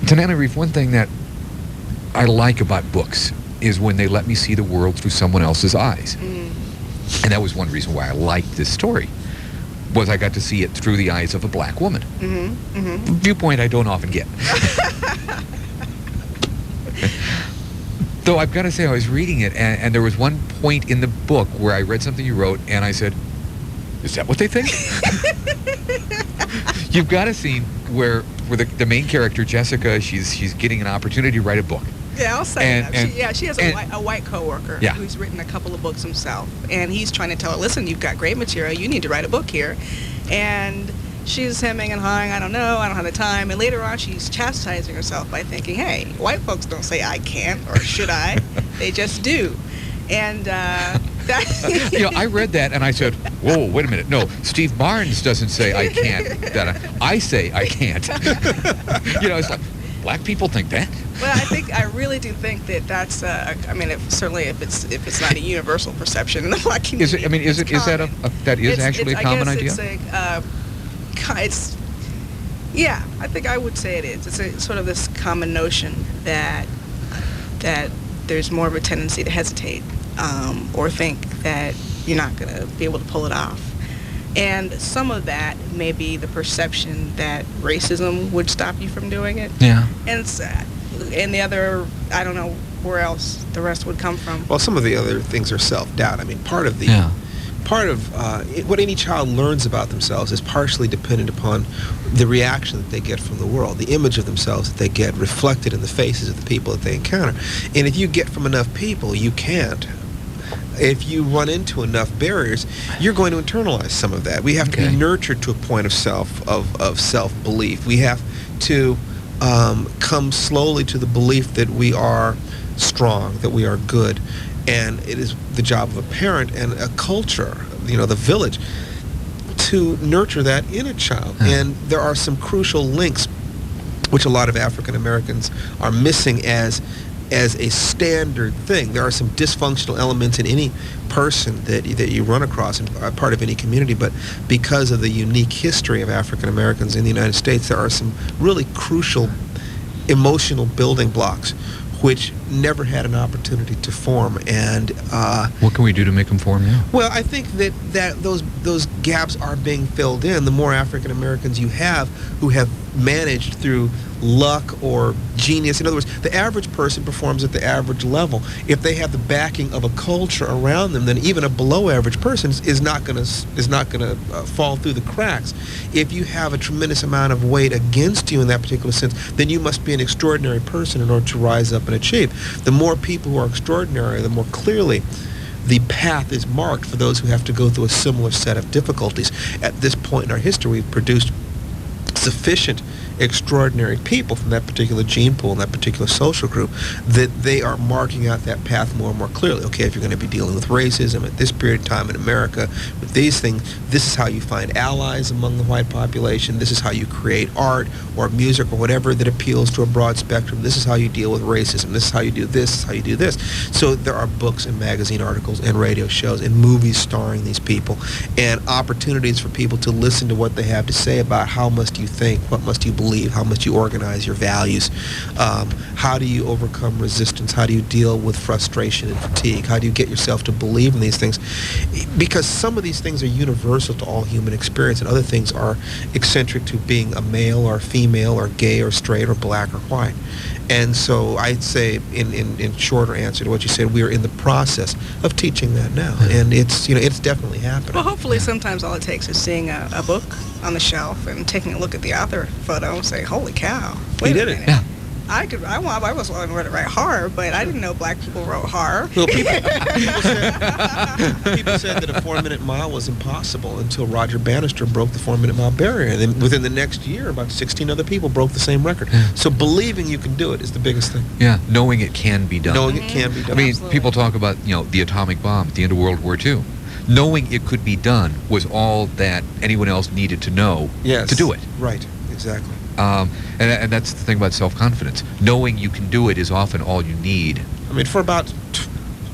Tananarive, one thing that I like about books is when they let me see the world through someone else's eyes. And that was one reason why I liked this story, was I got to see it through the eyes of a black woman. Viewpoint I don't often get. Though I've got to say, I was reading it, and there was one point in the book where I read something you wrote, and I said, is that what they think? You've got a scene where the main character, Jessica, she's getting an opportunity to write a book. Yeah, I'll say that. She has a white coworker Yeah. who's written a couple of books himself, and he's trying to tell her, listen, you've got great material, you need to write a book here. And she's hemming and hawing, I don't know, I don't have the time. And later on, she's chastising herself by thinking, hey, white folks don't say I can't or should I, they just do. And I read that and I said, whoa, wait a minute. No, Steve Barnes doesn't say I can't. I say I can't. It's like, black people think that. Well, I really do think that that's. Certainly if it's not a universal perception in the black community. Is that actually a common idea? I think I would say it is. It's a sort of this common notion that there's more of a tendency to hesitate or think that you're not going to be able to pull it off. And some of that may be the perception that racism would stop you from doing it. Yeah. And the other, I don't know where else the rest would come from. Well, some of the other things are self-doubt. I mean, part of what any child learns about themselves is partially dependent upon the reaction that they get from the world, the image of themselves that they get reflected in the faces of the people that they encounter. And if you get from enough people, you can't. If you run into enough barriers, you're going to internalize some of that. We have to be nurtured to a point of self-belief. We have to come slowly to the belief that we are strong, that we are good. And it is the job of a parent and a culture, the village, to nurture that in a child. And there are some crucial links which a lot of African Americans are missing as a standard thing. There are some dysfunctional elements in any person that you run across and are part of any community, but because of the unique history of African Americans in the United States, there are some really crucial emotional building blocks which never had an opportunity to form. And what can we do to make them form now? Well, I think that those gaps are being filled in. The more African Americans you have who have managed through luck or genius. In other words, the average person performs at the average level. If they have the backing of a culture around them, then even a below average person is not going to fall through the cracks. If you have a tremendous amount of weight against you in that particular sense, then you must be an extraordinary person in order to rise up and achieve. The more people who are extraordinary, the more clearly the path is marked for those who have to go through a similar set of difficulties. At this point in our history, we've produced sufficient extraordinary people from that particular gene pool and that particular social group that they are marking out that path more and more clearly. Okay, if you're going to be dealing with racism at this period of time in America, with these things, this is how you find allies among the white population. This is how you create art or music or whatever that appeals to a broad spectrum. This is how you deal with racism. This is how you do this. This is how you do this. So there are books and magazine articles and radio shows and movies starring these people and opportunities for people to listen to what they have to say about how must you think, what must you believe, how must you organize your values, how do you overcome resistance, how do you deal with frustration and fatigue, how do you get yourself to believe in these things, because some of these things are universal to all human experience and other things are eccentric to being a male or female or gay or straight or black or white. And so I'd say, in shorter answer to what you said, we are in the process of teaching that now, and it's definitely happening. Well, hopefully, sometimes all it takes is seeing a book on the shelf and taking a look at the author photo and say, "Holy cow! He did it." Yeah. I was wanting to write horror, but I didn't know black people wrote horror. Well, people said that a 4-minute mile was impossible until Roger Bannister broke the 4-minute mile barrier. And then within the next year, about 16 other people broke the same record. So believing you can do it is the biggest thing. Yeah, knowing it can be done. Knowing it can be done. I mean, Absolutely. people talk about, the atomic bomb at the end of World War II. Knowing it could be done was all that anyone else needed to know to do it. Right, exactly. And that's the thing about self-confidence. Knowing you can do it is often all you need. I mean, for about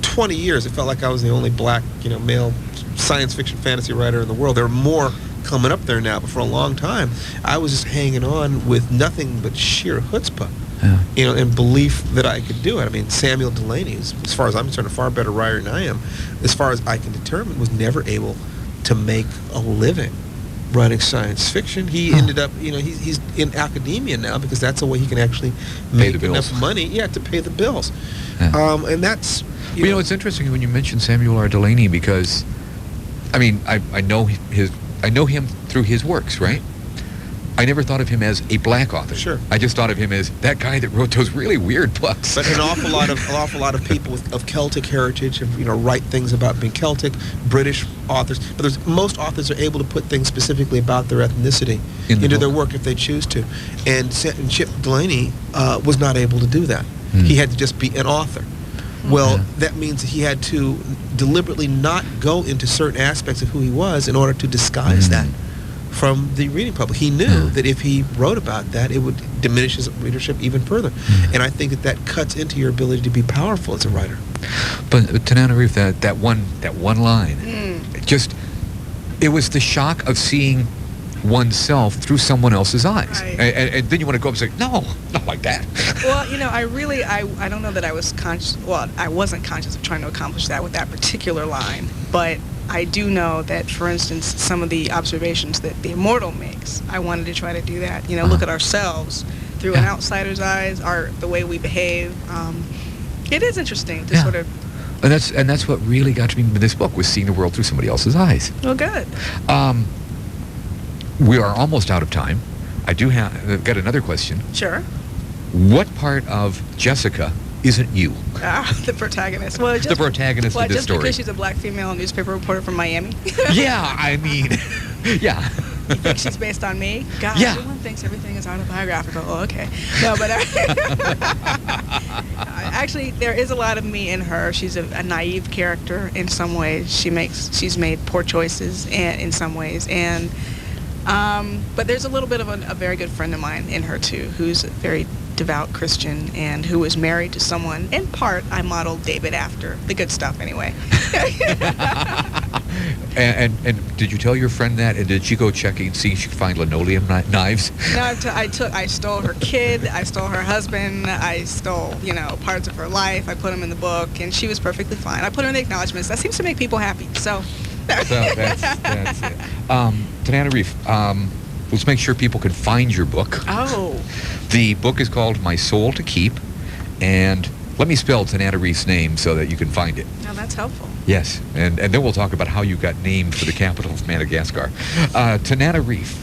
20 years, it felt like I was the only black, male science fiction fantasy writer in the world. There were more coming up there now, but for a long time, I was just hanging on with nothing but sheer chutzpah. Yeah. And belief that I could do it. I mean, Samuel Delaney, as far as I'm concerned, a far better writer than I am, as far as I can determine, was never able to make a living writing science fiction. He ended up, he's in academia now because that's the way he can actually make enough money, to pay the bills. Yeah. And that's, it's interesting when you mention Samuel R. Delaney because, I mean, I know him through his works, right? I never thought of him as a black author. Sure. I just thought of him as that guy that wrote those really weird books. But an awful lot of people of Celtic heritage have, write things about being Celtic, British authors. But most authors are able to put things specifically about their ethnicity into their work if they choose to. And Chip Delaney was not able to do that. He had to just be an author. Well, that means that he had to deliberately not go into certain aspects of who he was in order to disguise that from the reading public. He knew that if he wrote about that, it would diminish his readership even further. And I think that cuts into your ability to be powerful as a writer. But Tananarive, that one line, it was the shock of seeing oneself through someone else's eyes. Right. And then you want to go up and say, no, not like that. Well, I don't know that I was conscious, I wasn't conscious of trying to accomplish that with that particular line, but I do know that, for instance, some of the observations that the immortal makes, I wanted to try to do that. Look at ourselves through an outsider's eyes, the way we behave. It is interesting to sort of... And that's what really got to me with this book, was seeing the world through somebody else's eyes. Well, good. We are almost out of time. I've got another question. Sure. What part of Jessica isn't you? The protagonist. Well, the protagonist of this just story. Because she's a black female newspaper reporter from Miami. Yeah, I mean, yeah. You think she's based on me? God, everyone thinks everything is autobiographical. Oh, okay. No, but actually, there is a lot of me in her. She's a naive character in some ways. She's made poor choices in some ways, and but there's a little bit of a very good friend of mine in her too, who's a very devout Christian and who was married to someone, in part, I modeled David after. The good stuff, anyway. and did you tell your friend that? And did she go checking and see if she could find linoleum knives? No, I stole her kid, I stole her husband, I stole, parts of her life, I put them in the book, and she was perfectly fine. I put her in the acknowledgments. That seems to make people happy, so... So that's it. Tananarive, let's make sure people can find your book. Oh. The book is called My Soul to Keep, and let me spell Tananarive's name so that you can find it. Oh, that's helpful. Yes, and then we'll talk about how you got named for the capital of Madagascar. Tananarive,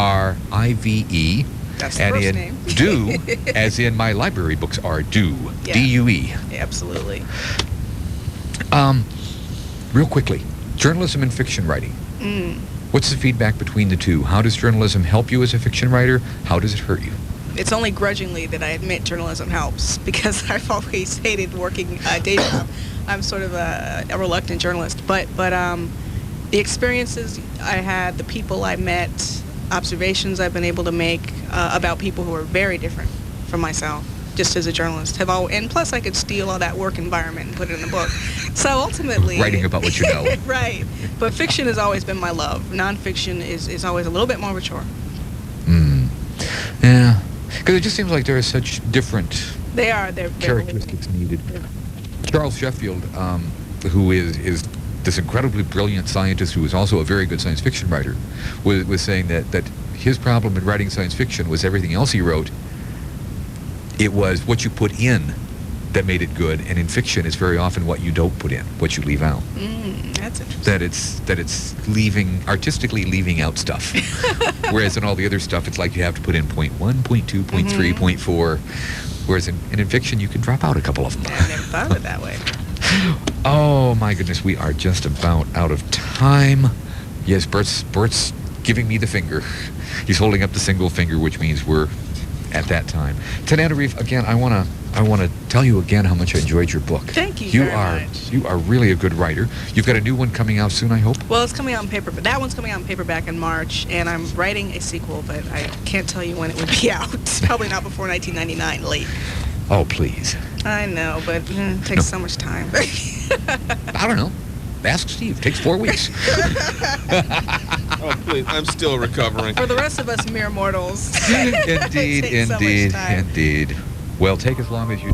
Tananarive. That's the and first in name. Do, as in my library books are do, Yeah. D-U-E. Absolutely. Real quickly, journalism and fiction writing. What's the feedback between the two? How does journalism help you as a fiction writer? How does it hurt you? It's only grudgingly that I admit journalism helps, because I've always hated working day job. I'm sort of a reluctant journalist, but the experiences I had, the people I met, observations I've been able to make about people who are very different from myself, just as a journalist, and plus I could steal all that work environment and put it in a book. So ultimately... Writing about what you know. Right. But fiction has always been my love. Nonfiction is always a little bit more mature. Yeah. Because it just seems like there are such different They're characteristics needed. Charles Sheffield, who is this incredibly brilliant scientist who is also a very good science fiction writer, was saying that his problem in writing science fiction was everything else he wrote. It was what you put in that made it good, and in fiction it's very often what you don't put in, what you leave out. That's interesting. That it's artistically leaving out stuff. Whereas in all the other stuff, it's like you have to put in point 1, point 2, point 3, point 4. Whereas in fiction, you can drop out a couple of them. I never thought of it that way. Oh my goodness, we are just about out of time. Yes, Bert's giving me the finger. He's holding up the single finger, which means we're at that time. Tananarive, again, I want to tell you again how much I enjoyed your book. Thank you very much. You are really a good writer. You've got a new one coming out soon, I hope? Well, it's coming out in paper, but that one's coming out in paperback in March, and I'm writing a sequel, but I can't tell you when it would be out. Probably not before 1999, late. Oh, please. I know, but it takes so much time. I don't know. Ask Steve. Takes 4 weeks. Oh, please. I'm still recovering. For the rest of us mere mortals. Indeed, It takes so much indeed, time. indeed. Well, take as long as you